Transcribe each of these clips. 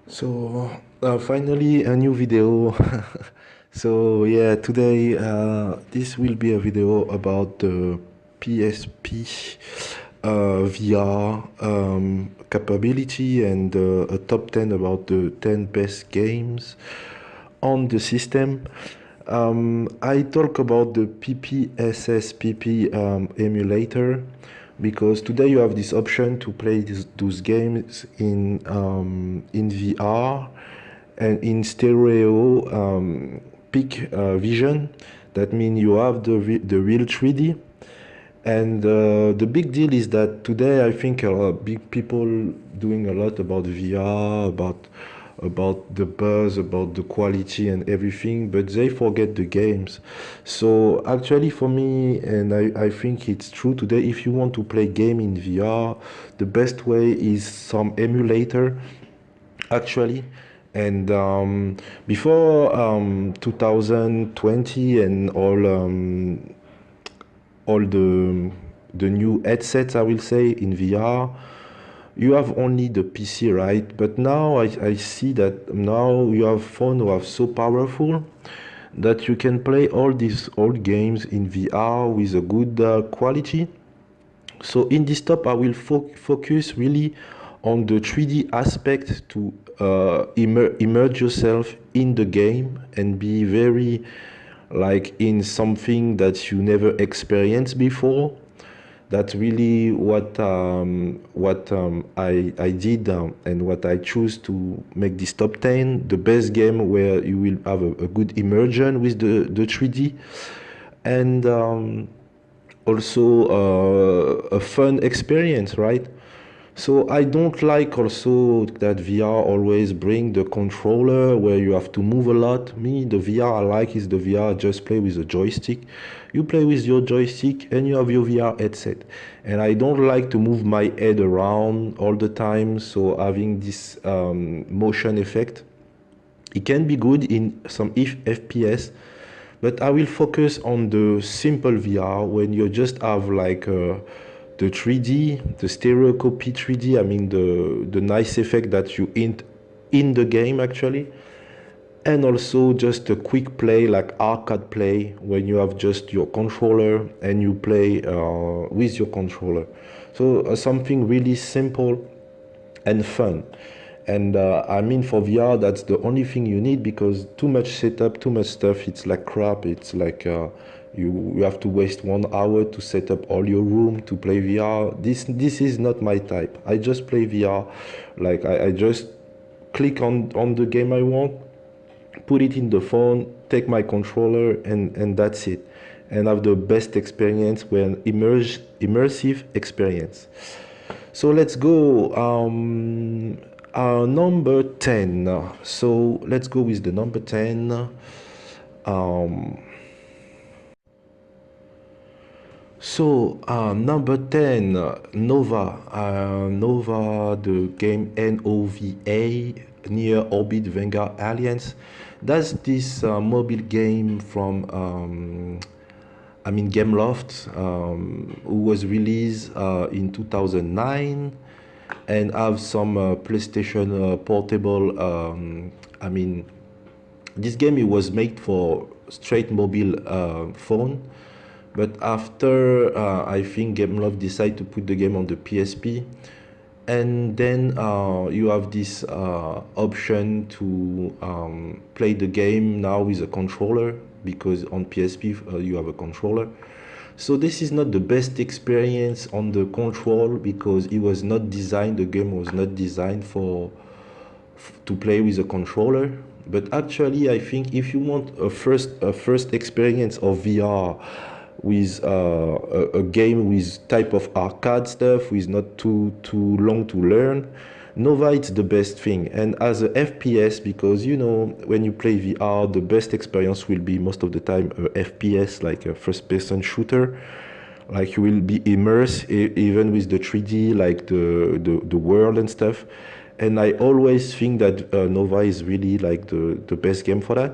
So finally a new video. So yeah, today this will be a video about the PSP VR capability and a top 10 about the 10 best games on the system. I talk about the PPSSPP emulator because today you have this option to play those games in VR and in stereo peak vision. That means you have the real 3D. And the big deal is that today I think big people doing a lot about VR, about the buzz, about the quality and everything, but they forget the games. So actually for me, and I think it's true today, if you want to play game in VR, the best way is some emulator actually. And before 2020 and all the new headsets, I will say, in VR, you have only the PC, right? But now I see that now you have phone who are so powerful that you can play all these old games in VR with a good quality. So in this top, I will focus really on the 3D aspect to immerse yourself in the game and be very like in something that you never experienced before. That's really what I did and what I choose to make this top 10, the best game where you will have a good immersion with the 3D and also a fun experience, right? So I don't like also that VR always bring the controller where you have to move a lot. Me, the VR I like is the VR just play with a joystick. You play with your joystick and you have your VR headset. And I don't like to move my head around all the time. So having this motion effect, it can be good in some FPS, but I will focus on the simple VR when you just have like the 3D, the stereoscopy 3D, I mean the nice effect that you in the game actually. And also just a quick play like arcade play when you have just your controller and you play with your controller. So something really simple and fun. And I mean for VR that's the only thing you need because too much setup, too much stuff, it's like crap. It's like you have to waste 1 hour to set up all your room to play VR. This is not my type. I just play VR, like I just click on the game I want, put it in the phone, take my controller, and that's it. And have the best experience when immersive experience. So let's go. Number 10. So let's go with the number 10. Um, Number 10, Nova. Nova, the game N.O.V.A, Near Orbit Vanguard Alliance. That's this mobile game from, I mean, Gameloft, who was released in 2009 and have some PlayStation portable. I mean, this game it was made for straight mobile phone, but after I think Gameloft decided to put the game on the PSP, and then you have this option to play the game now with a controller because on PSP you have a controller. So this is not the best experience on the control because it was not designed, the game was not designed to play with a controller. But actually I think if you want a first experience of VR with a game with type of arcade stuff, with not too long to learn, Nova it's the best thing. And as a FPS, because you know when you play VR, the best experience will be most of the time a FPS, like a first-person shooter. Like you will be immersed even with the 3D, like the world and stuff. And I always think that Nova is really like the best game for that.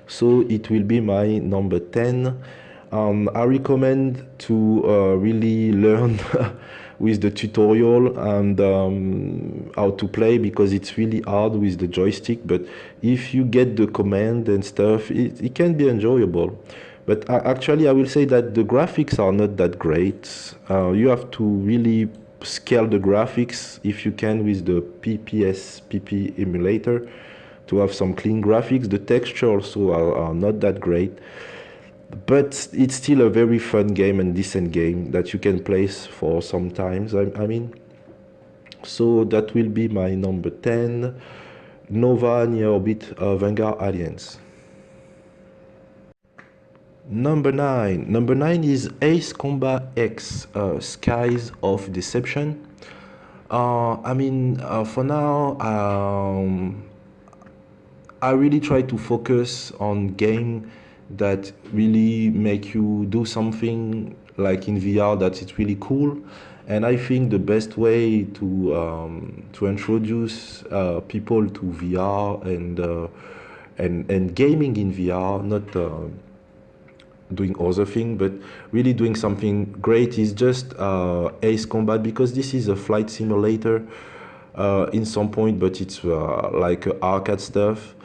So it will be my number 10. I recommend to really learn with the tutorial and how to play, because it's really hard with the joystick. But if you get the command and stuff, it can be enjoyable. But actually, I will say that the graphics are not that great. You have to really scale the graphics if you can with the PPSSPP emulator to have some clean graphics. The texture also are not that great. But it's still a very fun game and decent game that you can play for some times, I mean. So that will be my number 10, N.O.V.A. Near Orbit Vanguard Alliance. Number 9 is Ace Combat X, Skies of Deception. I mean, for now, I really try to focus on game that really make you do something like in VR that it's really cool. And I think the best way to introduce people to VR and gaming in VR, not doing other thing, but really doing something great, is just Ace Combat, because this is a flight simulator in some point, but it's like arcade stuff.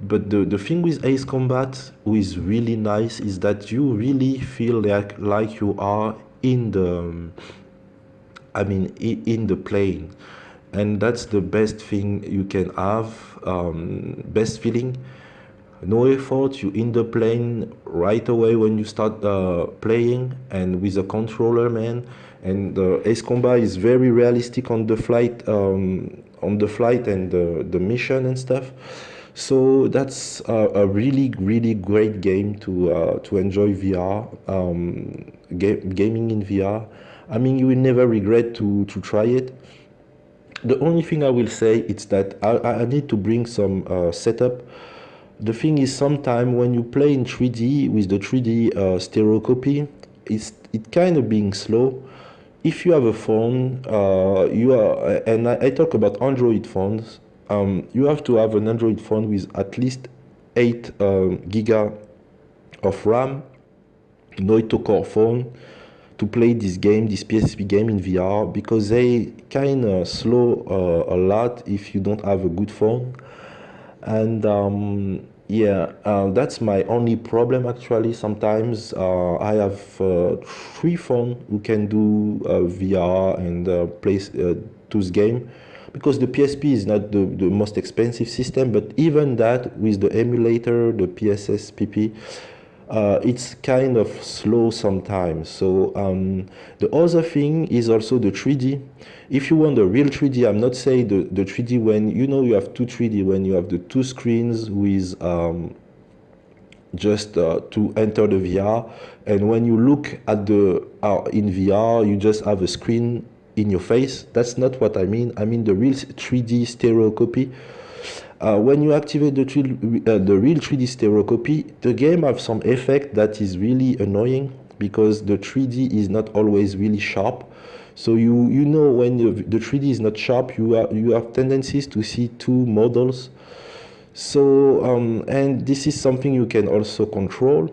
But the thing with Ace Combat, who is really nice, is that you really feel like you are in the, I mean, in the plane. And that's the best thing you can have, best feeling. No effort, you in the plane right away when you start playing, and with a controller, man. And Ace Combat is very realistic on the flight, and the mission and stuff. So that's a really great game to enjoy VR, gaming in VR. I mean, you will never regret to try it. The only thing I will say is that I need to bring some setup. The thing is, sometimes when you play in 3D with the 3D stereoscopy, it kind of being slow. If you have a phone, and I talk about Android phones, you have to have an Android phone with at least 8 giga of RAM, no Octocore phone, to play this game, this PSP game in VR, because they kind of slow a lot if you don't have a good phone. And yeah, that's my only problem actually. Sometimes I have 3 phones who can do VR and play those game, because the PSP is not the most expensive system, but even that, with the emulator, the PSSPP, it's kind of slow sometimes. So the other thing is also the 3D. If you want the real 3D, I'm not saying the 3D when, you know, you have two 3D, when you have the 2 screens with just to enter the VR, and when you look at the in VR, you just have a screen in your face. That's not what I mean. I mean the real 3D stereoscopy. When you activate the real 3D stereoscopy, the game have some effect that is really annoying, because the 3D is not always really sharp. So you know, when the 3D is not sharp, you have tendencies to see 2 models. So and this is something you can also control.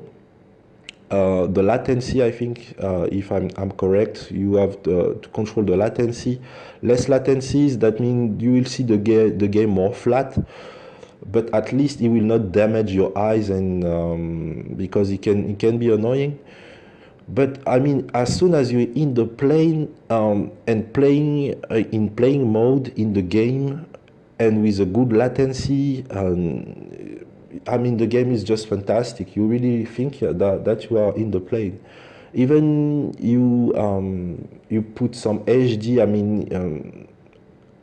The latency, I think, if I'm correct, you have to control the latency. Less latencies, that means you will see the game more flat, but at least it will not damage your eyes, and because it can be annoying. But I mean, as soon as you're in the plane and playing in playing mode in the game, and with a good latency, I mean, the game is just fantastic. You really think that you are in the plane. Even you put some HD, I mean,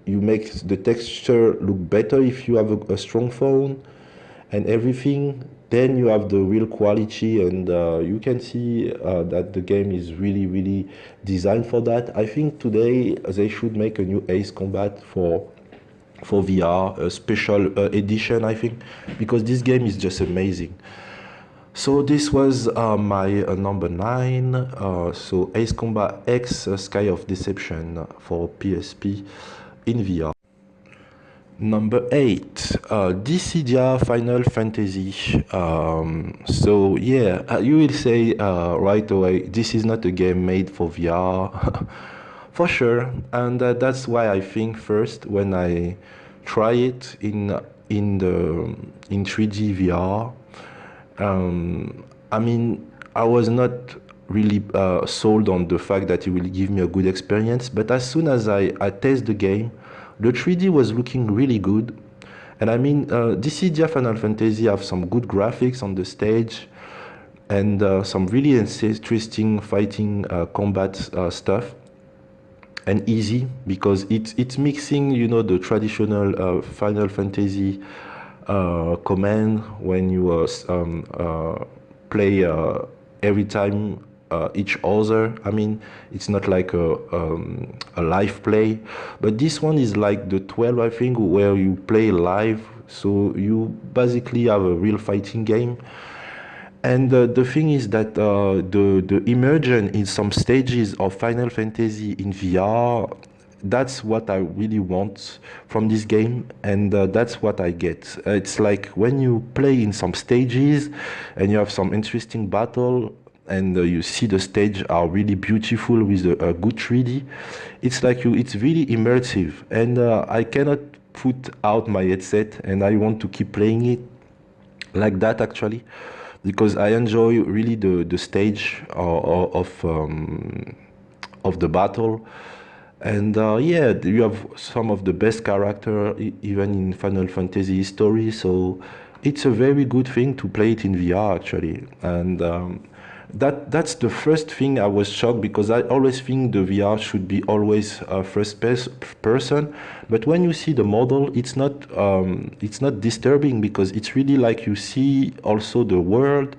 you make the texture look better if you have a strong phone and everything. Then you have the real quality, and you can see that the game is really designed for that. I think today they should make a new Ace Combat for VR, a special edition, I think, because this game is just amazing. So this was my number 9. So Ace Combat X, Sky of Deception for PSP in VR. Number 8, Dissidia Final Fantasy. So yeah, you will say right away, this is not a game made for VR. For sure, and that's why I think first when I try it in 3D VR, I mean, I was not really sold on the fact that it will give me a good experience, but as soon as I test the game, the 3D was looking really good. And I mean, Dissidia Final Fantasy have some good graphics on the stage and some really interesting fighting combat stuff. And easy because it's mixing, you know, the traditional Final Fantasy command when you play every time each other. I mean, it's not like a live play, but this one is like the 12, I think, where you play live. So you basically have a real fighting game. And the thing is that the immersion in some stages of Final Fantasy in VR, that's what I really want from this game, and that's what I get. It's like when you play in some stages and you have some interesting battle, and you see the stage are really beautiful with a good 3D. It's like it's really immersive, and I cannot put out my headset, and I want to keep playing it like that actually, because I enjoy really the stage of the battle. And yeah, you have some of the best character even in Final Fantasy history, so it's a very good thing to play it in VR actually. And that's the first thing I was shocked, because I always think the VR should be always first person, but when you see the model, it's not disturbing, because it's really like you see also the world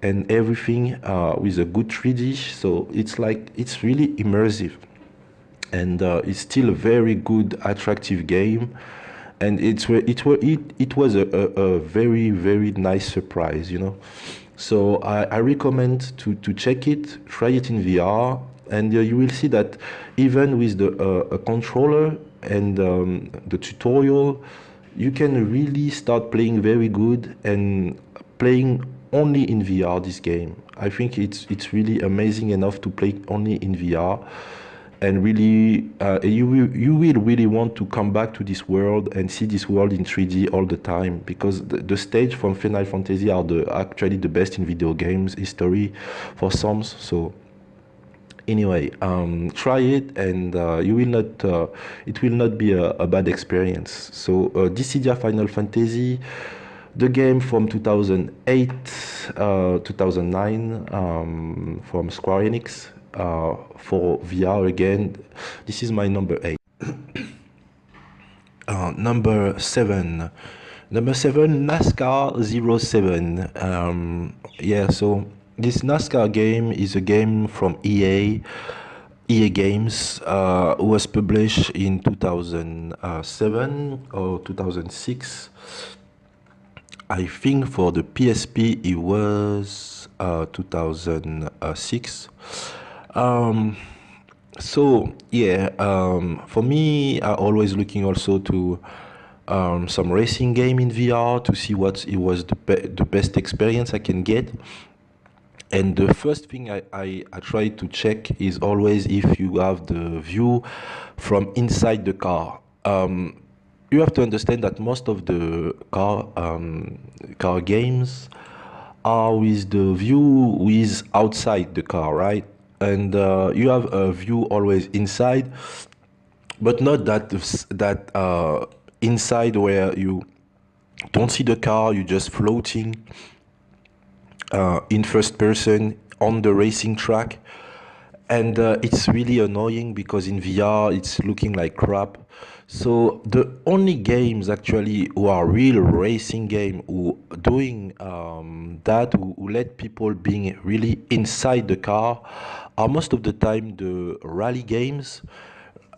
and everything with a good 3D, so it's like it's really immersive, and it's still a very good attractive game. And it was a very, very nice surprise, you know. So I recommend to check it, try it in VR, and you will see that even with the a controller and the tutorial, you can really start playing very good and playing only in VR this game. I think it's really amazing enough to play only in VR. And really, you will really want to come back to this world and see this world in 3D all the time, because the stage from Final Fantasy are actually the best in video games history for some. So anyway, try it, and you will not. It will not be a bad experience. So Dissidia Final Fantasy, the game from 2008, 2009, from Square Enix. For VR again, this is my number 8. Number 7. Number 7, NASCAR 07. Yeah, so this NASCAR game is a game from EA. EA Games was published in 2007 or 2006. I think for the PSP it was 2006. So yeah, for me, I always looking also to some racing game in VR to see what it was the best experience I can get. And the first thing I try to check is always if you have the view from inside the car. You have to understand that most of the car games are with the view with outside the car, right? And you have a view always inside, but not that inside where you don't see the car, you're just floating in first person on the racing track. And it's really annoying because in VR it's looking like crap. So the only games actually who are real racing game who doing that, who let people being really inside the car, are most of the time the rally games,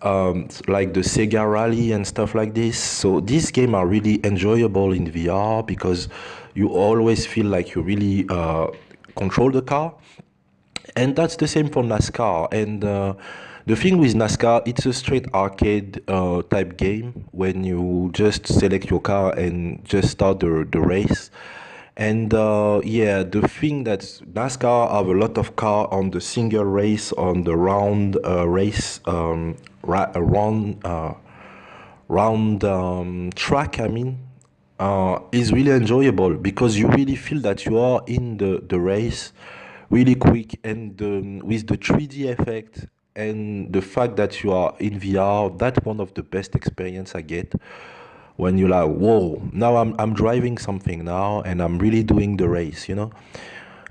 like the Sega Rally and stuff like this. So these games are really enjoyable in VR because you always feel like you really control the car. And that's the same for NASCAR. And the thing with NASCAR, it's a straight arcade type game when you just select your car and just start the race. And yeah, the thing that NASCAR have a lot of car on the single race, on the round race, round track, I mean, is really enjoyable because you really feel that you are in the race really quick, and with the 3D effect and the fact that you are in VR, that's one of the best experience I get when you're like, whoa, now I'm driving something now and I'm really doing the race, you know?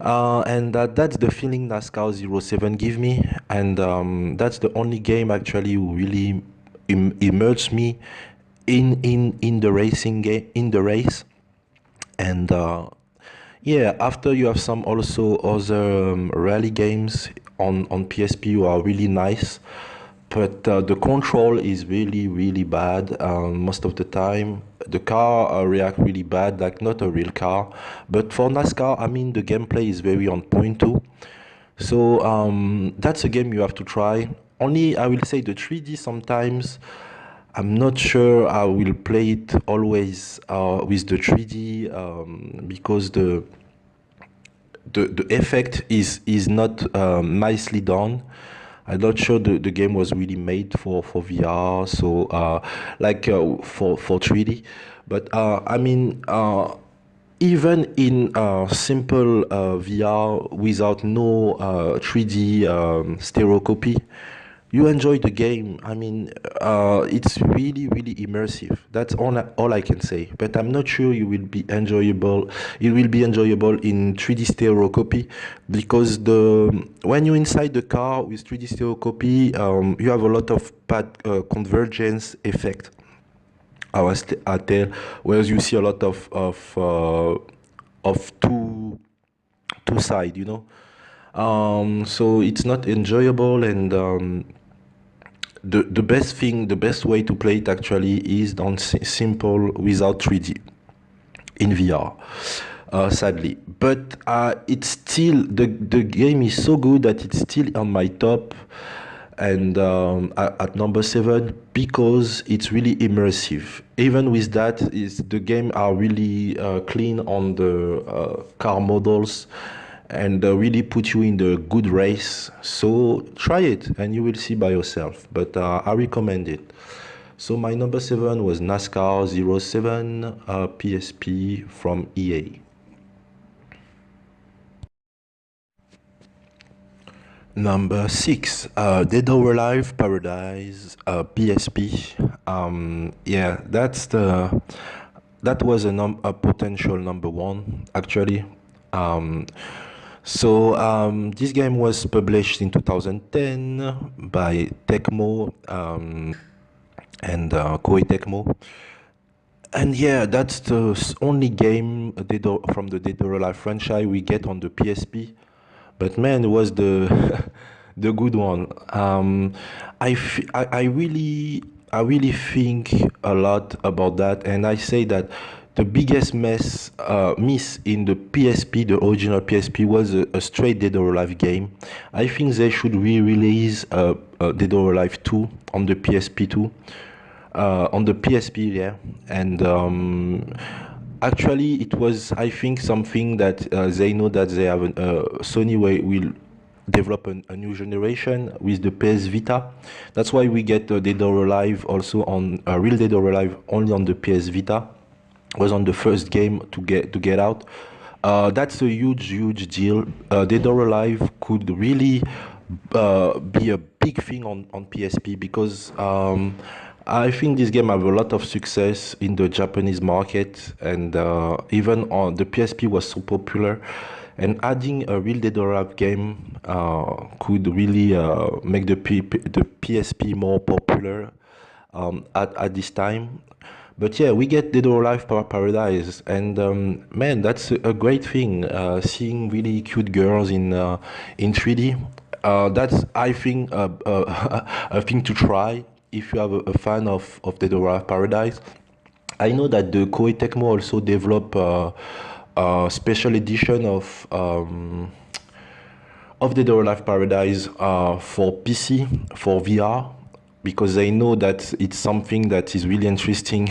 And that's the feeling NASCAR 07 give me, and that's the only game actually who really immerse me in the racing game, in the race. And yeah, after you have some also other rally games on PSP who are really nice, but the control is really bad most of the time. The car react really bad, like not a real car. But for NASCAR, I mean, the gameplay is very on point too. So that's a game you have to try. Only I will say the 3D sometimes. I'm not sure I will play it always with the 3D because the effect is not nicely done. I'm not sure the game was really made for VR, so like for 3D. But I mean, even in simple VR without no 3D stereoscopy, you enjoy the game. I mean, it's really immersive. That's all I can say. But I'm not sure you will be enjoyable. It will be enjoyable in 3D stereoscopy because the when you're inside the car with 3D stereoscopy, you have a lot of bad convergence effect. I tell, whereas you see a lot of two side, you know. So it's not enjoyable, and the best thing, the best way to play it actually is on simple without 3D in VR. Sadly, but it's still the game is so good that it's still on my top, and at number 7 because it's really immersive. Even with that, is the game are really clean on the car models, and really put you in the good race. So try it and you will see by yourself. But I recommend it. So my number 7 was NASCAR 07 PSP from EA. Number 6, Dead or Alive Paradise PSP. Yeah, that was a potential number 1 actually. Um, this game was published in 2010 by Tecmo and Koei Tecmo. And yeah, that's the only game from the Dead or Alive franchise we get on the PSP. But man, it was the the good one. I really think a lot about that, and I say that the biggest miss in the PSP, the original PSP, was a straight Dead or Alive game. I think they should re-release Dead or Alive 2 on the PSP 2, on the PSP, yeah, and. Actually, it was, I think, something that they know that they have Sony will develop a new generation with the PS Vita. That's why we get Dead or Alive also on Real Dead or Alive only on the PS Vita. Was on the first game to get out. That's a huge deal. Dead or Alive could really be a big thing on PSP because I think this game have a lot of success in the Japanese market, and even on the PSP was so popular, and adding a Real Dead or Alive game could really make the PSP more popular at this time. But yeah, we get Dead or Alive Paradise, and man, that's a great thing. Seeing really cute girls in 3D. That's, I think, a thing to try if you have a fan of Dead or Alive Paradise. I know that the Koei Tecmo also develop a special edition of Dead or Alive Paradise for PC, for VR, because they know that it's something that is really interesting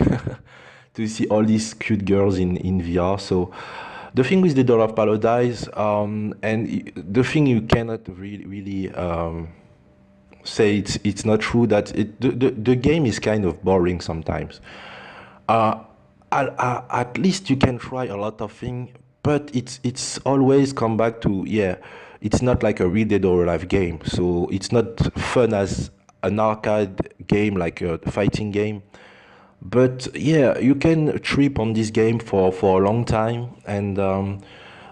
to see all these cute girls in VR. So The thing with the Door of Paradise, the thing you cannot really say it's not true that the game is kind of boring sometimes. Uh, at least you can try a lot of things, but it's always come back to, yeah, it's not like a real Dead or Alive game, so it's not fun as an arcade game, like a fighting game. But yeah, you can trip on this game for a long time, and in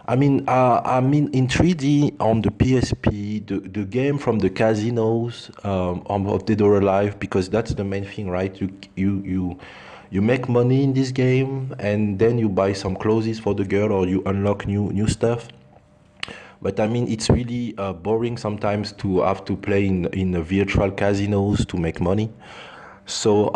3D on the PSP, the game from the casinos of Dead or Alive, because that's the main thing, right? You make money in this game, and then you buy some clothes for the girl, or you unlock new stuff. But I mean, it's really boring sometimes to have to play in the virtual casinos to make money. So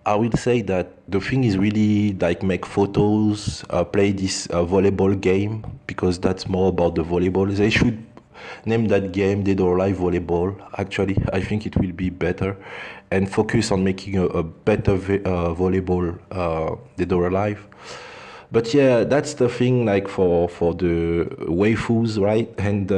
I will say that the thing is really like make photos, play this volleyball game, because that's more about the volleyball. They should name that game Dead or Alive Volleyball. Actually, I think it will be better, and focus on making a better volleyball Dead or Alive. But yeah, that's the thing, like for the waifus, right? And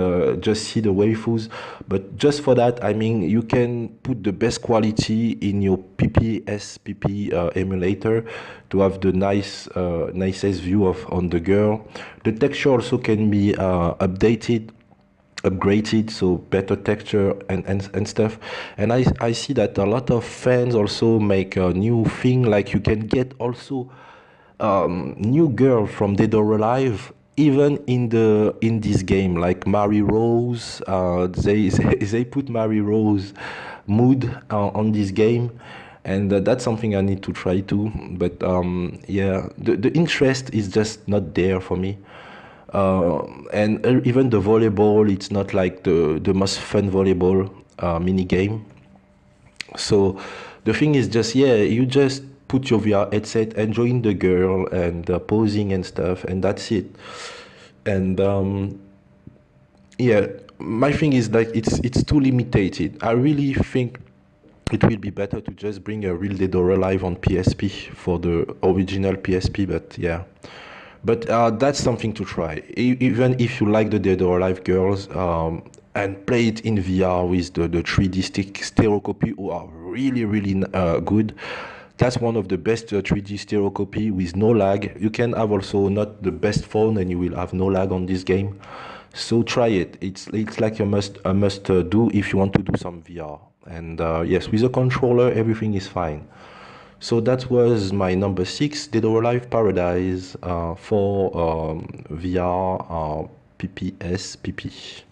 just see the waifus. But just for that, I mean, you can put the best quality in your PPSPP emulator to have the nicest view of on the girl. The texture also can be upgraded, so better texture and stuff. And I see that a lot of fans also make a new thing, like you can get also new girl from Dead or Alive even in this game, like Mary Rose. They put Mary Rose mood on this game, and that's something I need to try too. But yeah, the interest is just not there for me. And even the volleyball, it's not like the most fun volleyball mini game. So the thing is just, yeah, you just put your VR headset, enjoying the girl and posing and stuff, and that's it. And yeah, my thing is like it's too limited. I really think it will be better to just bring a real Dead or Alive on PSP for the original PSP. But yeah, but that's something to try. Even if you like the Dead or Alive girls, and play it in VR with the 3D stick stereoscopy, who are really good. That's one of the best 3D stereoscopy with no lag. You can have also not the best phone, and you will have no lag on this game. So try it. It's like a must do if you want to do some VR. And yes, with a controller, everything is fine. So that was my number 6, Dead or Alive Paradise for VR PPSPP.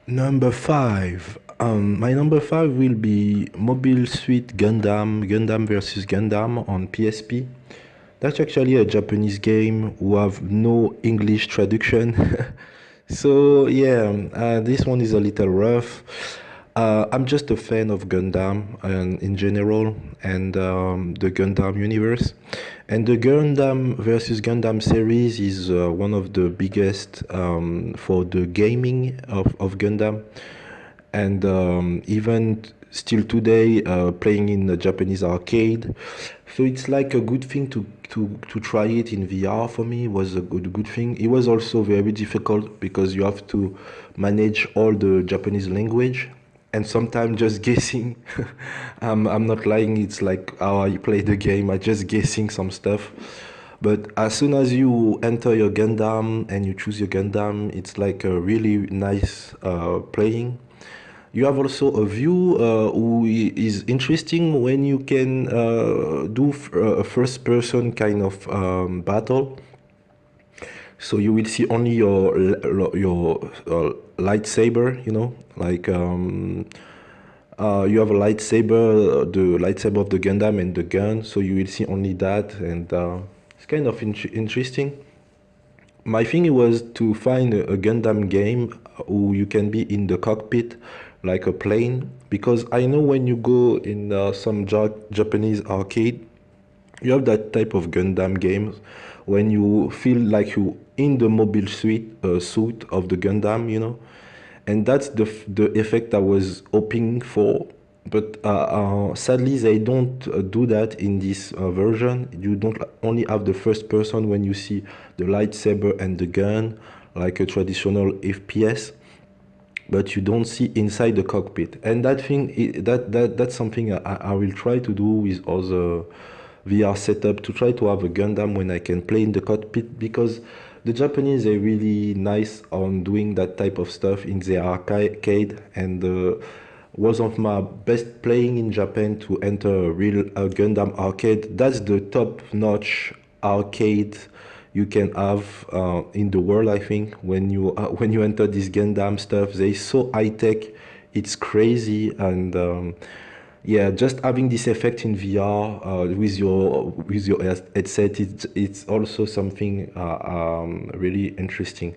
Number 5. My number 5 will be Mobile Suit Gundam versus Gundam on PSP. That's actually a Japanese game who have no English traduction. So yeah, this one is a little rough. I'm just a fan of Gundam in general, and the Gundam universe. And the Gundam versus Gundam series is one of the biggest for the gaming of Gundam. And even still today, playing in the Japanese arcade. So it's like a good thing to try it in VR. For me, was a good thing. It was also very difficult because you have to manage all the Japanese language, and sometimes just guessing. I'm not lying, it's like how I play the game, I just guessing some stuff. But as soon as you enter your Gundam and you choose your Gundam, it's like a really nice playing. You have also a view who is interesting when you can do a first person kind of battle. So you will see only your lightsaber, like you have a lightsaber, the lightsaber of the Gundam and the gun. So you will see only that, and it's kind of interesting. My thing was to find a Gundam game who you can be in the cockpit like a plane, because I know when you go in some Japanese arcade, you have that type of Gundam games when you feel like you in the mobile suit of the Gundam, and that's the effect I was hoping for. but sadly they don't do that in this version. You don't only have the first person when you see the lightsaber and the gun like a traditional FPS, but you don't see inside the cockpit. And that thing that's something I will try to do with other VR setup, to try to have a Gundam when I can play in the cockpit, because the Japanese are really nice on doing that type of stuff in their arcade. And was of my best playing in Japan to enter a real Gundam arcade. That's the top-notch arcade you can have in the world, I think. When you enter this Gundam stuff, they so high tech, it's crazy. And yeah, just having this effect in VR with your headset, it's also something really interesting.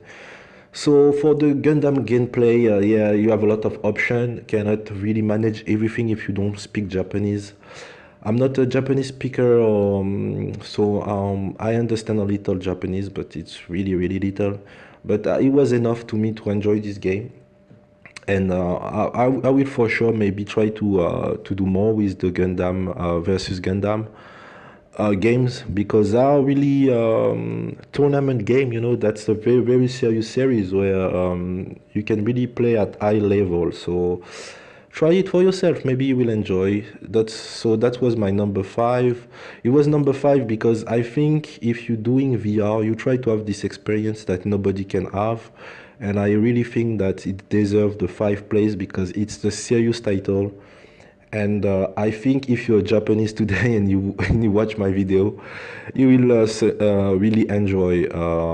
So for the Gundam gameplay, yeah, you have a lot of options. Cannot really manage everything if you don't speak Japanese. I'm not a Japanese speaker, so I understand a little Japanese, but it's really, really little. But it was enough to me to enjoy this game. And I will for sure maybe try to do more with the Gundam versus Gundam games, because they are really tournament game. You know, that's a very, very serious series where you can really play at high level. So try it for yourself. Maybe you will enjoy. That was my number five. It was number five because I think if you're doing VR, you try to have this experience that nobody can have. And I really think that it deserves the five place because it's the serious title. And I think if you're Japanese today and you and you watch my video, you will really enjoy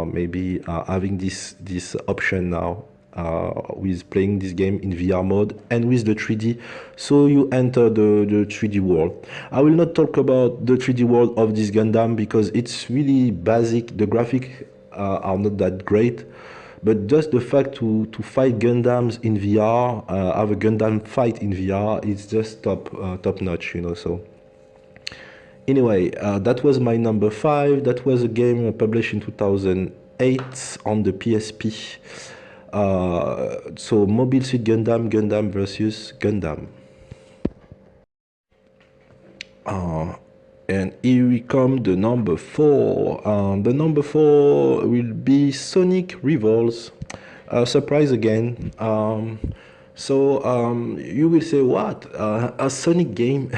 maybe having this option now with playing this game in VR mode and with the 3D. So you enter the 3D world. I will not talk about the 3D world of this Gundam because it's really basic. The graphics are not that great. But just the fact to fight Gundams in VR, have a Gundam fight in VR, it's just top notch, you know. So anyway, that was my number five. That was a game published in 2008 on the PSP. So Mobile Suit Gundam, Gundam versus Gundam. And here we come the number four. The number four will be Sonic Rivals. Surprise again. You will say, what? A Sonic game?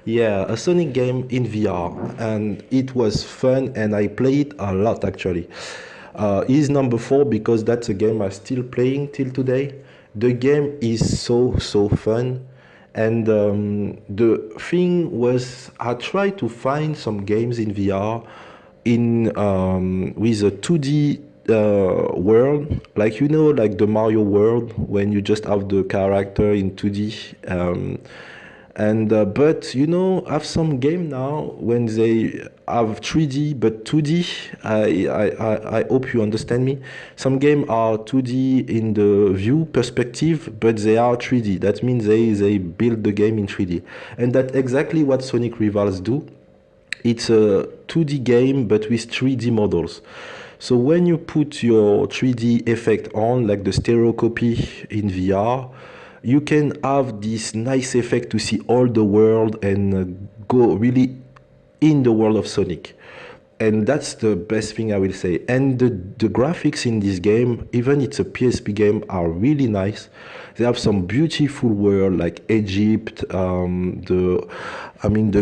Yeah, a Sonic game in VR. And it was fun and I played a lot actually. Is number four because that's a game I'm still playing till today. The game is so fun. And the thing was, I tried to find some games in VR with a 2D world, like, you know, like the Mario world when you just have the character in 2D. But you know, have some game now when they have 3D but 2D. I hope you understand me. Some games are 2D in the view perspective, but they are 3D. That means they build the game in 3D, and that's exactly what Sonic Rivals do. It's a 2D game but with 3D models. So when you put your 3D effect on, like the stereoscopy in VR, you can have this nice effect to see all the world and go really in the world of Sonic. And that's the best thing I will say. And the graphics in this game, even it's a PSP game, are really nice. They have some beautiful world like Egypt, the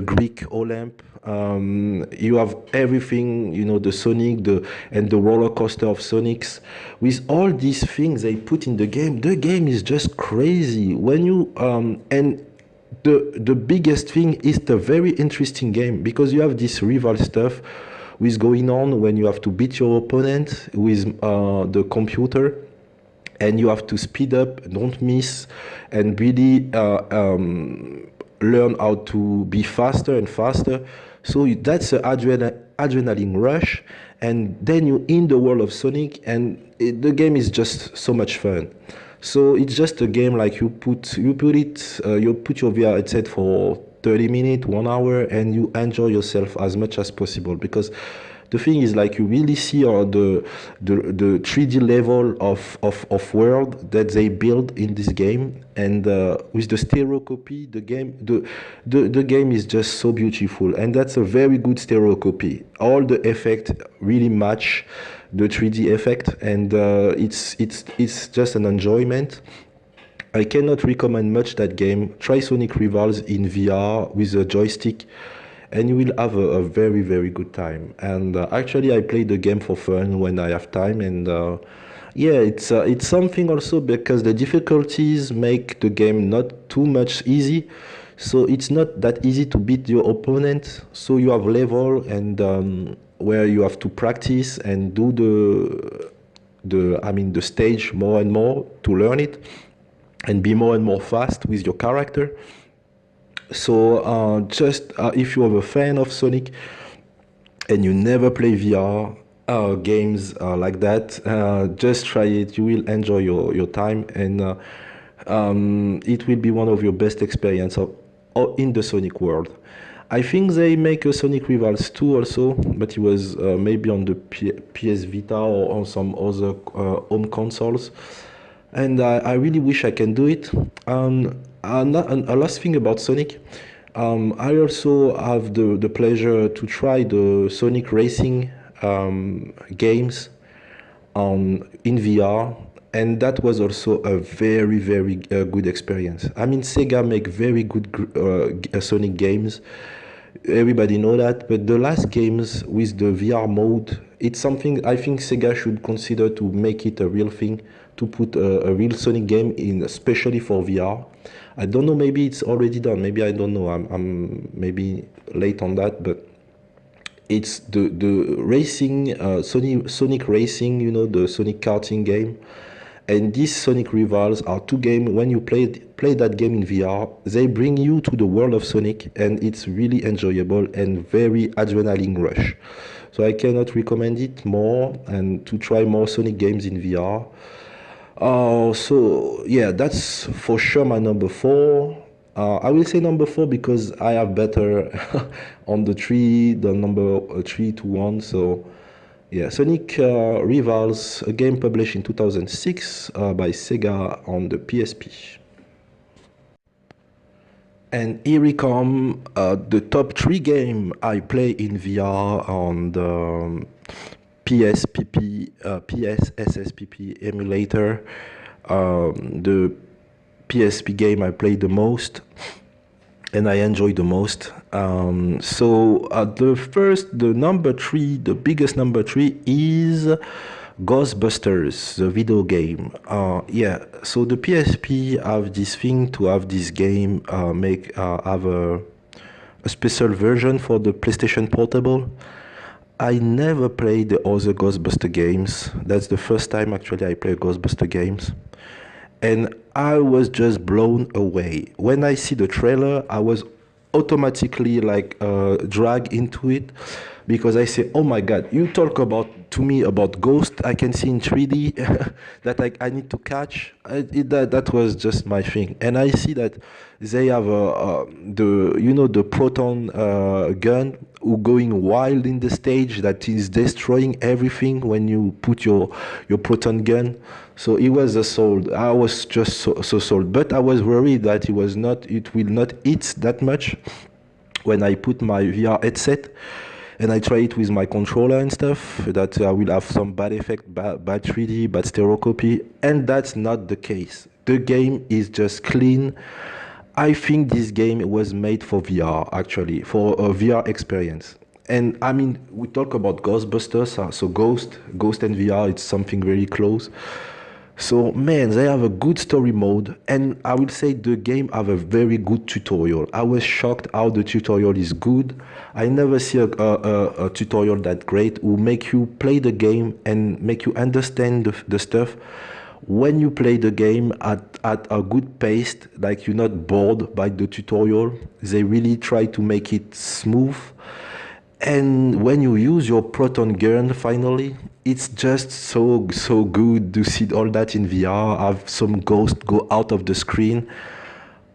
Greek Olymp. You have everything, you know, the Sonic, and the roller coaster of Sonics. With all these things they put in the game is just crazy. When you and the biggest thing is the very interesting game, because you have this rival stuff with going on when you have to beat your opponent with the computer, and you have to speed up, don't miss, and really learn how to be faster and faster. So that's an adrenaline rush, and then you're in the world of Sonic, and the game is just so much fun. So it's just a game like you put your VR headset for 30 minutes, 1 hour, and you enjoy yourself as much as possible, because the thing is like you really see the 3D level of world that they build in this game, and with the stereoscopy, the game is just so beautiful, and that's a very good stereoscopy. All the effects really match the 3D effect, and it's just an enjoyment. I cannot recommend much that game. Try Sonic Rivals in VR with a joystick, and you will have a very, very good time. And actually, I play the game for fun when I have time, and yeah, it's something also because the difficulties make the game not too much easy. So it's not that easy to beat your opponent. So you have level and where you have to practice and do the stage more and more to learn it and be more and more fast with your character. So just if you're a fan of Sonic and you never play VR games like that, just try it. You will enjoy your time, and it will be one of your best experience in the Sonic world. I think they make a Sonic Rivals 2 also, but it was maybe on the PS Vita or on some other home consoles. And I really wish I can do it. A last thing about Sonic, I also have the pleasure to try the Sonic Racing games in VR, and that was also a very, very good experience. I mean, Sega make very good Sonic games. Everybody know that, but the last games with the VR mode, it's something I think Sega should consider to make it a real thing, to put a real Sonic game in, especially for VR. I don't know, maybe it's already done, maybe I don't know, I'm maybe late on that, but it's the racing, Sonic Racing, you know, the Sonic karting game, and these Sonic Rivals are two games. When you play that game in VR, they bring you to the world of Sonic, and it's really enjoyable and very adrenaline rush. So I cannot recommend it more, and to try more Sonic games in VR. So yeah, that's for sure my number 4. I will say number 4 because I have better on the number 3 to 1. So yeah, Sonic Rivals, a game published in 2006 by Sega on the PSP. And here we come, the top 3 game I play in VR on the PSPP, PSSSPP emulator. The PSP game I played the most and I enjoy the most. So the number 3, the biggest number 3 is Ghostbusters, the video game. Yeah, so the PSP have this thing to have this game have a special version for the PlayStation Portable. I never played the other Ghostbuster games. That's the first time actually I play Ghostbuster games. And I was just blown away. When I see the trailer, I was automatically like dragged into it, because I say, oh my God, you talk to me about Ghost, I can see in 3D that I need to catch. That was just my thing. And I see that they have the proton gun who going wild in the stage, that is destroying everything when you put your proton gun. So it was sold. I was just so sold, but I was worried that it will not hit that much when I put my VR headset and I try it with my controller and stuff, that I will have some bad effect, bad 3D, bad stereoscopy, and that's not the case. The game is just clean. I think this game was made for VR, actually, for a VR experience. And I mean, we talk about Ghostbusters, so Ghost and VR, it's something very close. So man, they have a good story mode, and I will say the game have a very good tutorial. I was shocked how the tutorial is good. I never see a tutorial that great, who make you play the game and make you understand the stuff. When you play the game at a good pace, like you're not bored by the tutorial, they really try to make it smooth. And when you use your proton gun, finally, it's just so good to see all that in VR, have some ghost go out of the screen.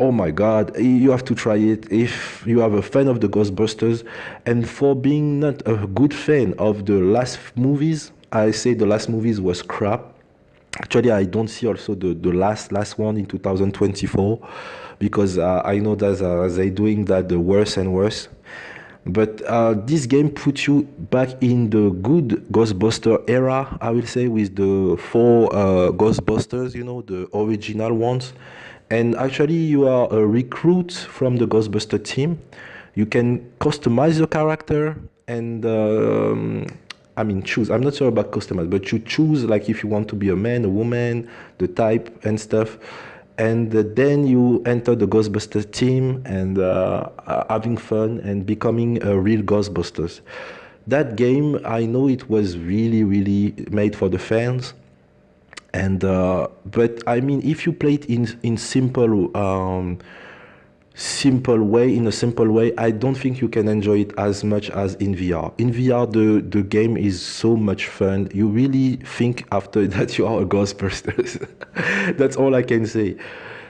Oh my God, you have to try it if you are a fan of the Ghostbusters. And for being not a good fan of the last movies, I say the last movies was crap. Actually, I don't see also the last one in 2024 because I know that they doing that the worse and worse. But this game puts you back in the good Ghostbuster era, I will say, with the four Ghostbusters, you know, the original ones. And actually, you are a recruit from the Ghostbuster team. You can customize your character and I mean, choose. I'm not sure about customize, but you choose like if you want to be a man, a woman, the type and stuff. And then you enter the Ghostbusters team and having fun and becoming a real Ghostbusters. That game, I know it was really, really made for the fans. And but I mean, if you play it in simple way, in a simple way, I don't think you can enjoy it as much as in VR. In VR, the game is so much fun. You really think after that you are a Ghostbusters. That's all I can say.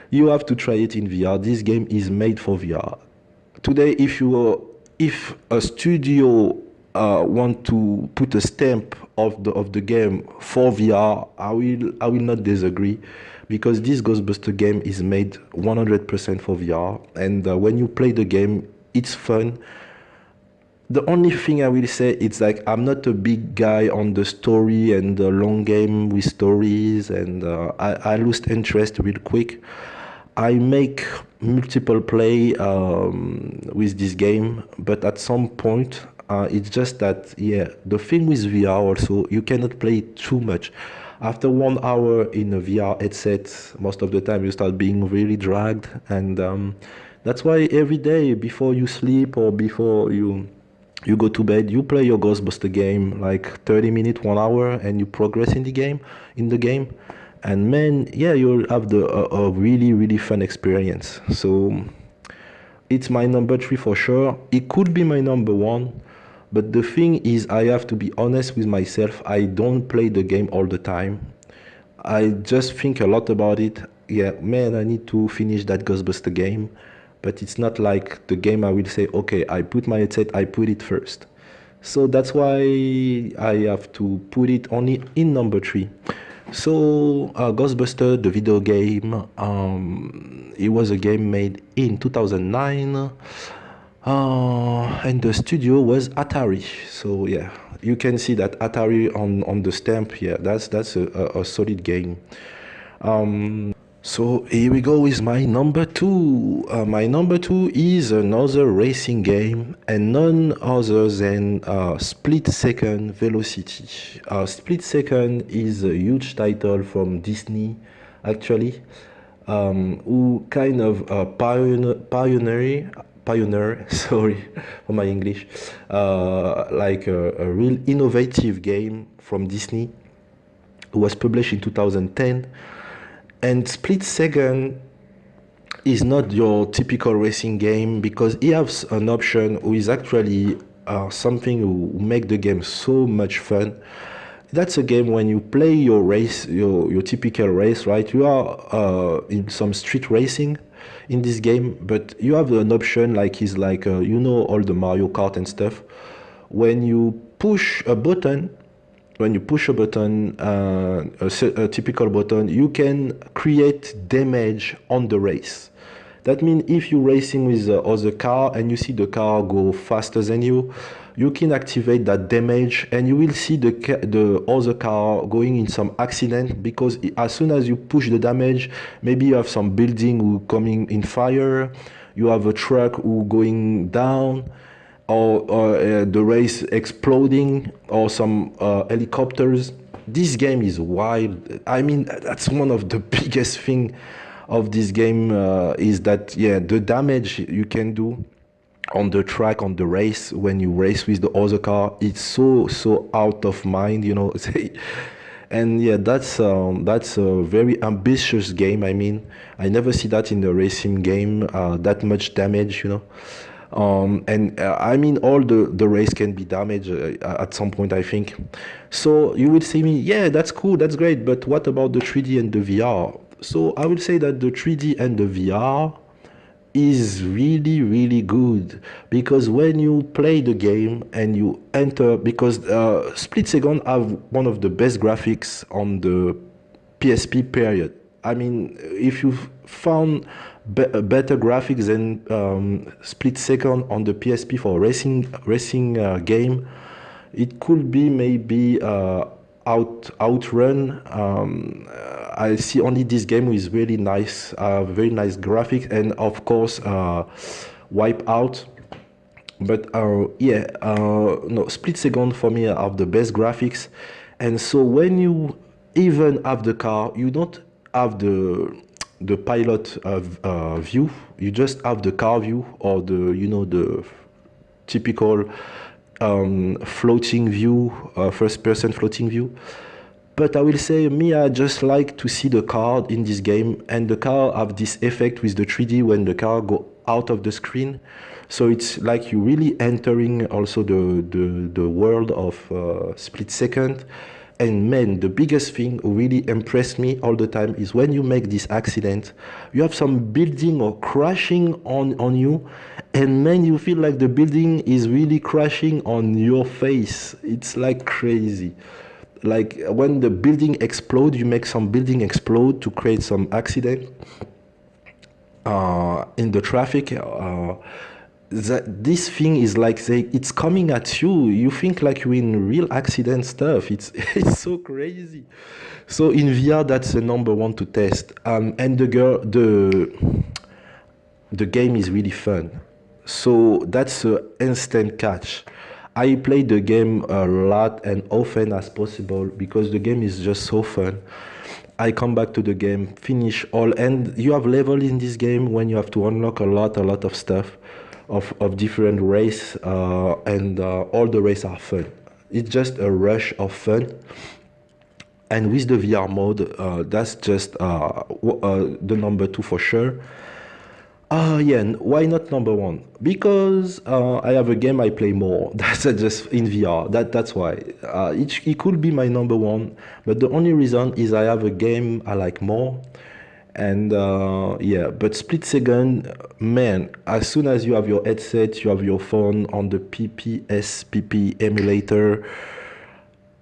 You have to try it in VR. This game is made for VR. Today, if a studio want to put a stamp of the game for VR, I will not disagree, because this Ghostbuster game is made 100% for VR, and when you play the game, it's fun. The only thing I will say, it's like I'm not a big guy on the story and the long game with stories, and I lose interest real quick. I make multiple play with this game, but at some point, it's just that, yeah, the thing with VR also, you cannot play it too much. After 1 hour in a VR headset, most of the time you start being really dragged, and that's why every day before you sleep or before you go to bed, you play your Ghostbuster game like 30 minutes, 1 hour, and you progress in the game. And man, yeah, you'll have a really, really fun experience. So it's my number 3 for sure. It could be my number 1, but the thing is, I have to be honest with myself. I don't play the game all the time. I just think a lot about it. Yeah, man, I need to finish that Ghostbuster game. But it's not like the game I will say, okay, I put my headset, I put it first. So that's why I have to put it only in number 3. So Ghostbuster, the video game, it was a game made in 2009, and the studio was Atari. So yeah, you can see that Atari on the stamp. Yeah, that's a solid game. So here we go with my number 2. My number 2 is another racing game, and none other than Split Second Velocity. Split Second is a huge title from Disney, actually, who kind of pioneer, sorry for my English, like a real innovative game from Disney. It was published in 2010. And Split Second is not your typical racing game, because it has an option who is actually something who make the game so much fun. That's a game when you play your race, your typical race, right? You are in some street racing in this game, but you have an option like you know, all the Mario Kart and stuff. When you push a button, a typical button, you can create damage on the race. That means if you're racing with the other car and you see the car go faster than you, you can activate that damage, and you will see the other car going in some accident, because as soon as you push the damage, maybe you have some building who coming in fire, you have a truck who going down, or the race exploding, or some helicopters. This game is wild. I mean, that's one of the biggest thing of this game, is that, yeah, the damage you can do on the track, on the race, when you race with the other car, it's so out of mind, you know. And yeah, that's a very ambitious game. I mean, I never see that in the racing game, that much damage, you know. And I mean, all the race can be damaged at some point, I think. So you will say me, yeah, that's cool, that's great, but what about the 3D and the VR? So I will say that the 3D and the VR, is really really good, because when you play the game and you enter, because Split Second have one of the best graphics on the PSP period. I mean, if you found better graphics than Split Second on the PSP for racing game, it could be maybe Outrun. I see only this game with really nice, very nice graphics, and of course Wipeout. But yeah, no, Split Second for me have the best graphics, and so when you even have the car, you don't have the pilot view. You just have the car view, or the, you know, the typical floating view, first person floating view. But I will say, me, I just like to see the car in this game, and the car have this effect with the 3D when the car go out of the screen. So it's like you really entering also the world of Split Second. And man, the biggest thing who really impressed me all the time is when you make this accident, you have some building or crashing on you, and man, you feel like the building is really crashing on your face. It's like crazy. Like when the building explode, you make some building explode to create some accident in the traffic. That this thing is like it's coming at you. You think like you're in real accident stuff. It's it's so crazy. So in VR, that's the number one to test. And the game is really fun. So that's an instant catch. I play the game a lot and often as possible because the game is just so fun. I come back to the game, finish all, and you have level in this game when you have to unlock a lot of stuff, of different race, and all the races are fun. It's just a rush of fun. And with the VR mode, that's just the number two for sure. Yeah, why not number one? Because I have a game I play more. That's just in VR. That's why. It could be my number one, but the only reason is I have a game I like more. And yeah, but Split Second, man, as soon as you have your headset, you have your phone on the PPSPP emulator,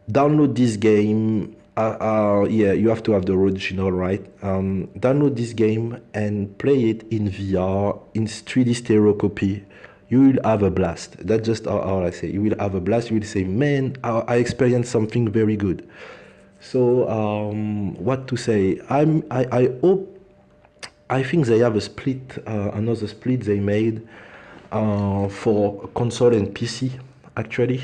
download this game. Yeah, you have to have the original, right? Download this game and play it in VR, in 3D stereoscopy. You will have a blast. That's just all I say. You will have a blast. You will say, man, I experienced something very good. So, what to say? I hope, I think they have a split, another split they made for console and PC, actually.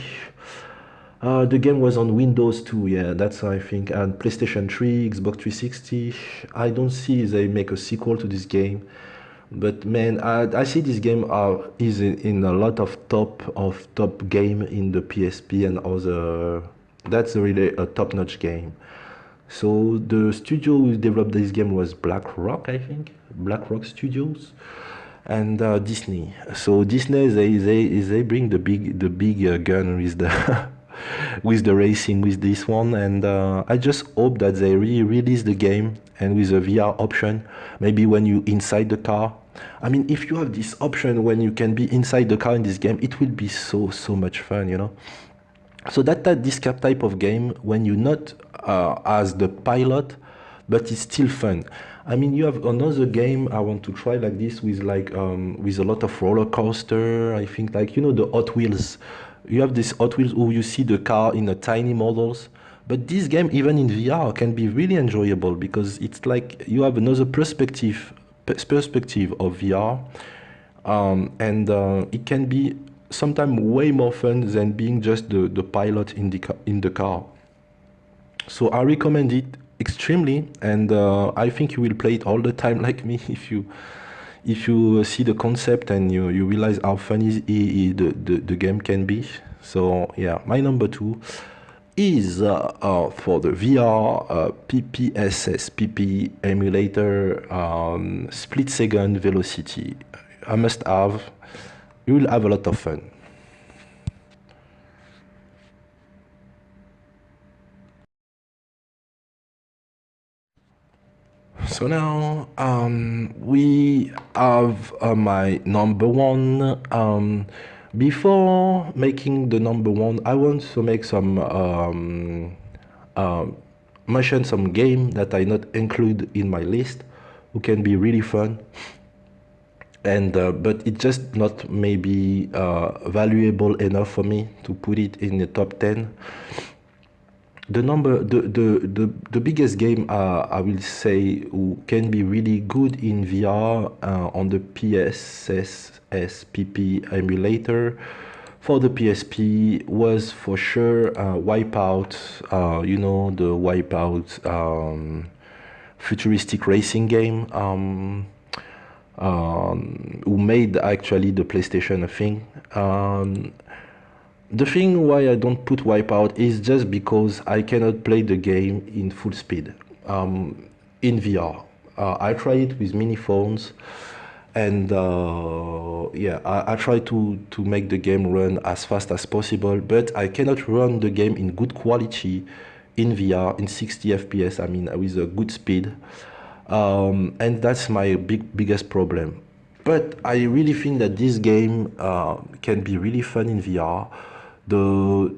The game was on Windows too, yeah, that's I think, and PlayStation 3, Xbox 360. I don't see they make a sequel to this game, but man, I see this game is in a lot of top game in the PSP and other. That's really a top-notch game. So the studio who developed this game was Black Rock, I think, Black Rock Studios, and Disney. So Disney, they bring the big gun with the with the racing with this one, and I just hope that they re-release the game and with a VR option, maybe when you inside the car. I mean, if you have this option when you can be inside the car in this game, it will be so much fun, you know. So this type of game when you're not as the pilot, but it's still fun. I mean, you have another game I want to try like this with with a lot of roller coaster. I think like, you know, the Hot Wheels. You have this Hot Wheels where you see the car in a tiny models. But this game, even in VR, can be really enjoyable because it's like you have another perspective of VR, and it can be sometimes way more fun than being just the pilot in the car. So I recommend it extremely, and I think you will play it all the time like me if you see the concept and you realize how funny the game can be. So yeah, my number two is for the VR PPSSPP emulator, split second velocity. I must have. You will have a lot of fun. So now we have my number one. Before making the number one, I want to make some mention some game that I not include in my list, who can be really fun, and but it's just not maybe valuable enough for me to put it in the top 10. The biggest game I will say who can be really good in VR on the PSSSPP emulator for the PSP was for sure Wipeout. You know, the Wipeout futuristic racing game. Who made actually the PlayStation a thing. The thing why I don't put Wipeout is just because I cannot play the game in full speed in VR. I try it with mini phones, and yeah, I try to make the game run as fast as possible, but I cannot run the game in good quality in VR in 60 FPS. I mean, with a good speed, and that's my biggest problem. But I really think that this game can be really fun in VR. The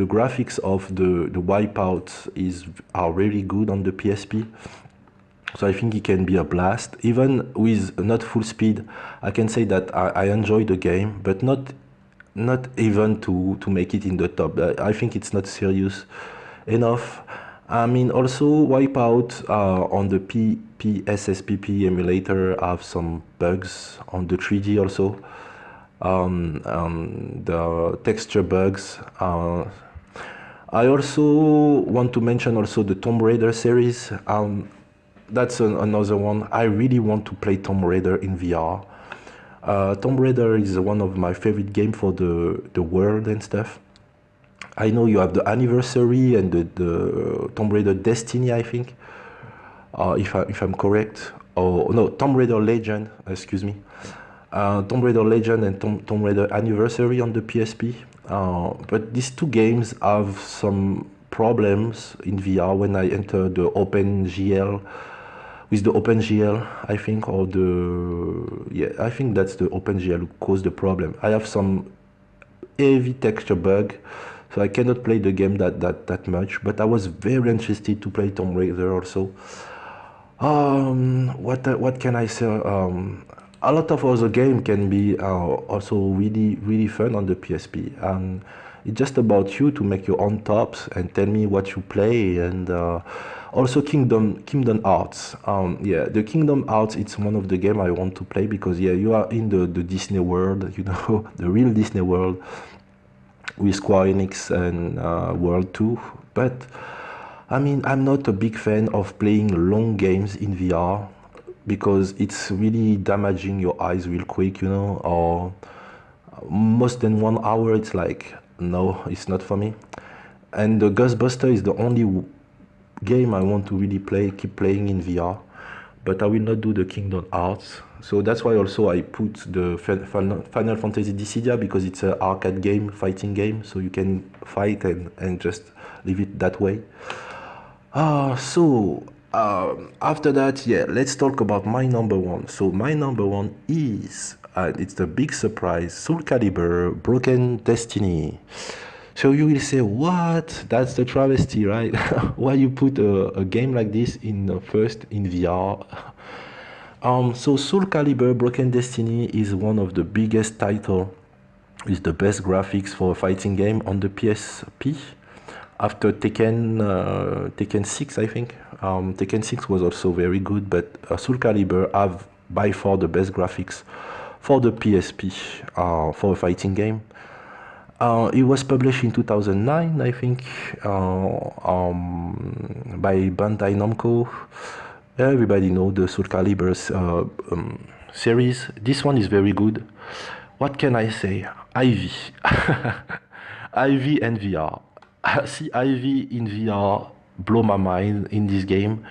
graphics of the Wipeout are really good on the PSP, so I think it can be a blast. Even with not full speed, I can say that I enjoy the game, but not even to make it in the top. I think it's not serious enough. I mean, also Wipeout on the PSSPP emulator have some bugs on the 3D also. The texture bugs. I also want to mention also the Tomb Raider series. That's another one. I really want to play Tomb Raider in VR. Tomb Raider is one of my favorite games for the world and stuff. I know you have the anniversary and the Tomb Raider Destiny, I think, if I'm correct. Oh no, Tomb Raider Legend, excuse me. Tomb Raider Legend and Tomb Raider Anniversary on the PSP. But these two games have some problems in VR when I enter the OpenGL, with the OpenGL, I think, or yeah, I think that's the OpenGL who caused the problem. I have some heavy texture bug, so I cannot play the game that much. But I was very interested to play Tomb Raider also. What can I say? A lot of other games can be also really fun on the PSP. It's just about you to make your own tops and tell me what you play. And also Kingdom Hearts. Yeah, the Kingdom Hearts, it's one of the game I want to play because yeah, you are in the Disney world, you know, the real Disney world with Square Enix and World 2. But I mean, I'm not a big fan of playing long games in VR because it's really damaging your eyes real quick, you know, or most than 1 hour, it's like, no, it's not for me. And the Ghostbusters is the only game I want to really keep playing in VR, but I will not do the Kingdom Hearts. So that's why also I put the Final Fantasy Dissidia, because it's an arcade game, fighting game, so you can fight and just leave it that way. After that, yeah, let's talk about my number one. So my number one is, it's the big surprise, SoulCalibur Broken Destiny. So you will say, what? That's the travesty, right? Why you put a game like this in first in VR? So SoulCalibur Broken Destiny is one of the biggest title with the best graphics for a fighting game on the PSP. After Tekken 6, I think. Tekken 6 was also very good, but SoulCalibur have by far the best graphics for the PSP for a fighting game. It was published in 2009, I think, by Bandai Namco. Everybody know the SoulCalibur series. This one is very good. What can I say? Ivy. Ivy and VR. See Ivy in VR blow my mind in this game.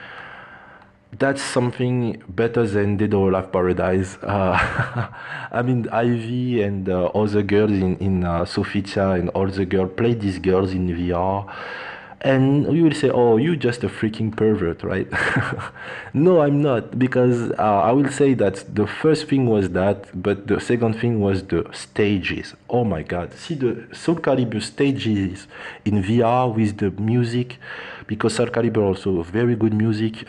That's something better than Dead or Alive Paradise. I mean, Ivy and other girls in Sofitia and all the girls play these girls in VR. And you will say, oh, you're just a freaking pervert, right? No, I'm not, because I will say that the first thing was that, but the second thing was the stages. Oh my God. See the SoulCalibur stages in VR with the music, because SoulCalibur also very good music.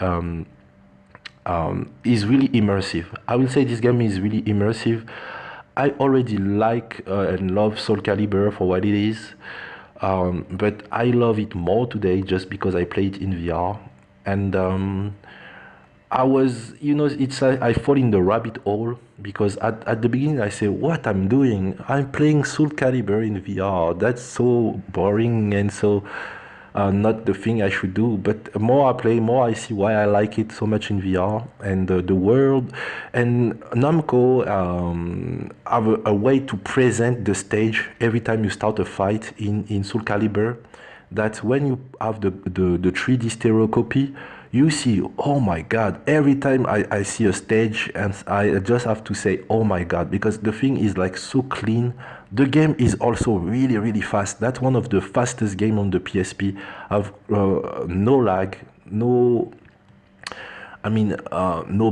Is really immersive. I will say this game is really immersive. I already like and love SoulCalibur for what it is, but I love it more today just because I played in VR. And I was, it's like I fall in the rabbit hole because at the beginning I say, what I'm doing? I'm playing SoulCalibur in VR. That's so boring and so not the thing I should do. But the more I play, more I see why I like it so much in VR and the world. And Namco have a way to present the stage every time you start a fight in SoulCalibur. That when you have the 3D stereoscopy, you see, oh my God, every time I see a stage and I just have to say, oh my God, because the thing is like so clean. The game is also really, really fast. That's one of the fastest game on the PSP. Have no lag, no, no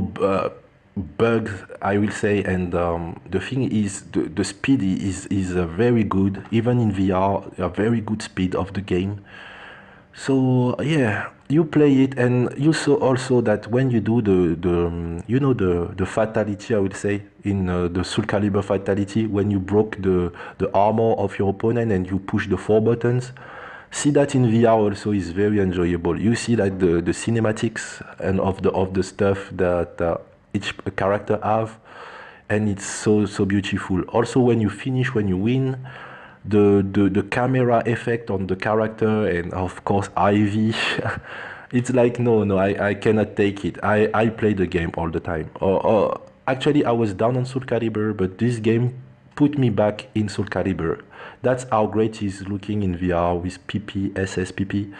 bugs, I will say. And the thing is, the speed is very good, even in VR, a very good speed of the game. So yeah, you play it, and you saw also that when you do the fatality, I would say in the SoulCalibur fatality, when you broke the armor of your opponent and you push the 4 buttons. See that in VR also is very enjoyable. You see that the cinematics and of the stuff that each character have, and it's so beautiful. Also, when you finish, when you win, the camera effect on the character, and of course Ivy. It's like, no, I cannot take it. I play the game all the time. Or actually, I was down on SoulCalibur, but this game put me back in SoulCalibur. That's how great is looking in VR with PPSSPP.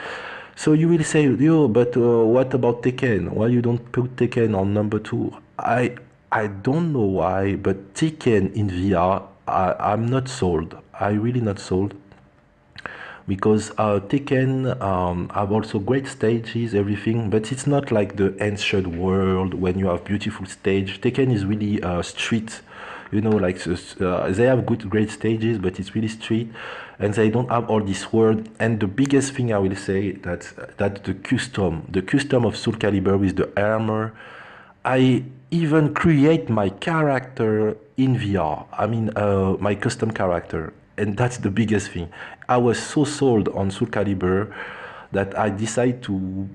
So you will say, yo, but what about Tekken? Why you don't put Tekken on number 2? I don't know why, but Tekken in VR, I'm not sold. I really not sold, because Tekken have also great stages, everything, but it's not like the ancient world when you have beautiful stage. Tekken is really street, like they have great stages, but it's really street, and they don't have all this world. And the biggest thing I will say that the custom of SoulCalibur with the armor. I even create my character in VR. I mean, my custom character, and that's the biggest thing. I was so sold on SoulCalibur that I decided to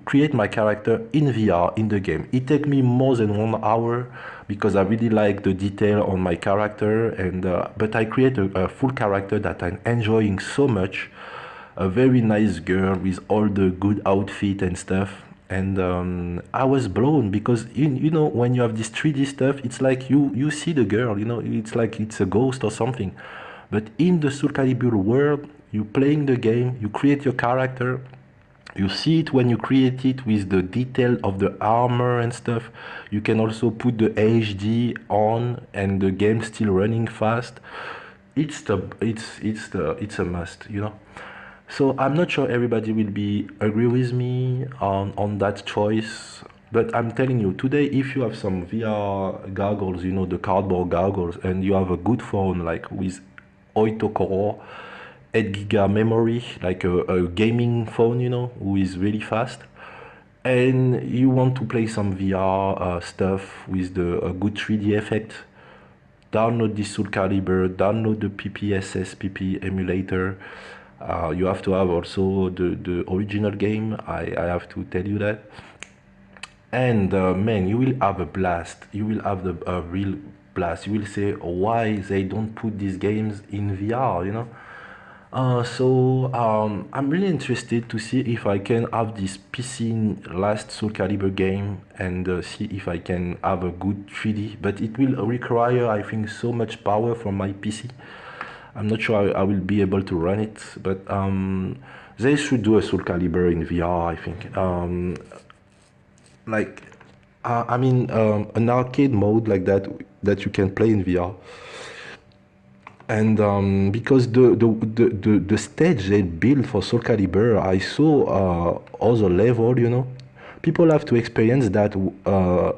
create my character in VR in the game. It took me more than 1 hour because I really like the detail on my character, and but I create a full character that I'm enjoying so much. A very nice girl with all the good outfit and stuff. And I was blown because when you have this 3D stuff, it's like you see the girl, it's like it's a ghost or something. But in the SoulCalibur world, you playing the game, you create your character, you see it when you create it with the detail of the armor and stuff. You can also put the HD on and the game still running fast. It's a must. So I'm not sure everybody will be agree with me on that choice, but I'm telling you today, if you have some VR goggles, the cardboard goggles, and you have a good phone like with Octocore 8 giga memory, like a gaming phone, who is really fast, and you want to play some VR stuff with the a good 3D effect, download this SoulCalibur, download the PPSSPP emulator. You have to have also the original game. I have to tell you that. And man, you will have a blast. You will have a real blast. You will say why they don't put these games in VR. So I'm really interested to see if I can have this PC last SoulCalibur game and see if I can have a good 3D. But it will require, I think, so much power from my PC. I'm not sure I will be able to run it, but they should do a SoulCalibur in VR, I think. Like, an arcade mode like that you can play in VR. And because the stage they built for SoulCalibur, I saw other level, you know. People have to experience that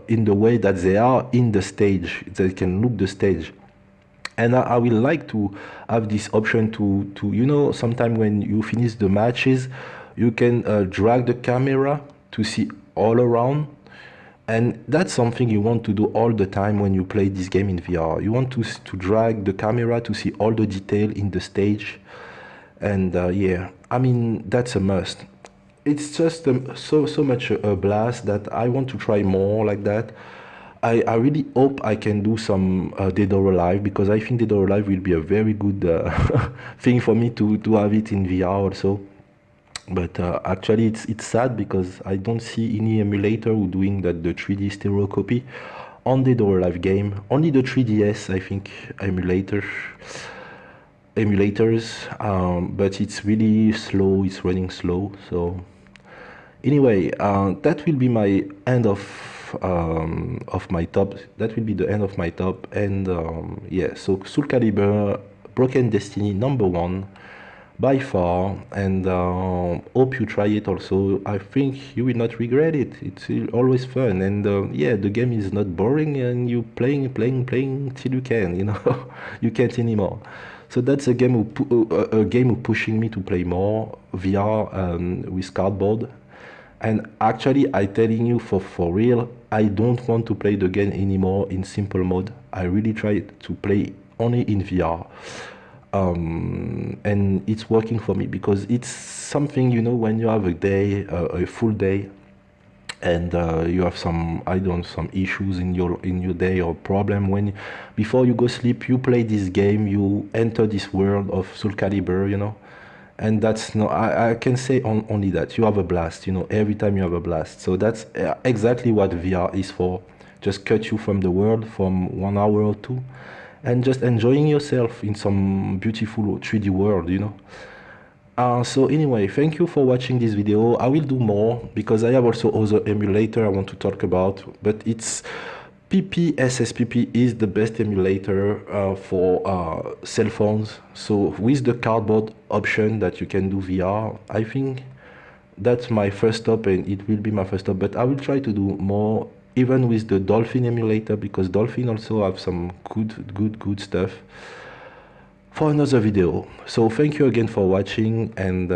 in the way that they are in the stage. They can look the stage. And I will like to have this option to you know, sometime when you finish the matches, you can drag the camera to see all around. And that's something you want to do all the time when you play this game in VR. You want to drag the camera to see all the detail in the stage. And yeah, I mean, that's a must. It's just so much a blast that I want to try more like that. I really hope I can do some Dead or Alive, because I think Dead or Alive will be a very good thing for me to have it in VR also. But actually, it's sad because I don't see any emulator who doing that, the 3D stereoscopy on the Door Live game. Only the 3DS, I think, emulators, but it's really slow. It's running slow. So anyway, that will be my end of my top. That will be the end of my top. And yeah, so SoulCalibur, Broken Destiny #1 by far, and hope you try it also. I think you will not regret it. It's always fun, and yeah, the game is not boring, and you playing till you can, you know. You can't anymore. So that's a game a game who pushing me to play more VR with cardboard. And actually, I telling you for real, I don't want to play the game anymore in simple mode. I really try to play only in VR. And it's working for me, because it's something, you know, when you have a day, a full day, and you have some, I don't know, some issues in your day or problem, when before you go sleep, you play this game, you enter this world of SoulCalibur, you know. And that's no, I can say only that you have a blast, you know. Every time you have a blast. So that's exactly what VR is for. Just cut you from the world from 1 hour or two, and just enjoying yourself in some beautiful 3D world, you know. So anyway, thank you for watching this video. I will do more, because I have also other emulator I want to talk about, but it's PPSSPP is the best emulator for cell phones. So with the cardboard option that you can do VR, I think that's my first stop, and it will be my first stop. But I will try to do more, even with the Dolphin emulator, because Dolphin also have some good stuff for another video. So thank you again for watching, and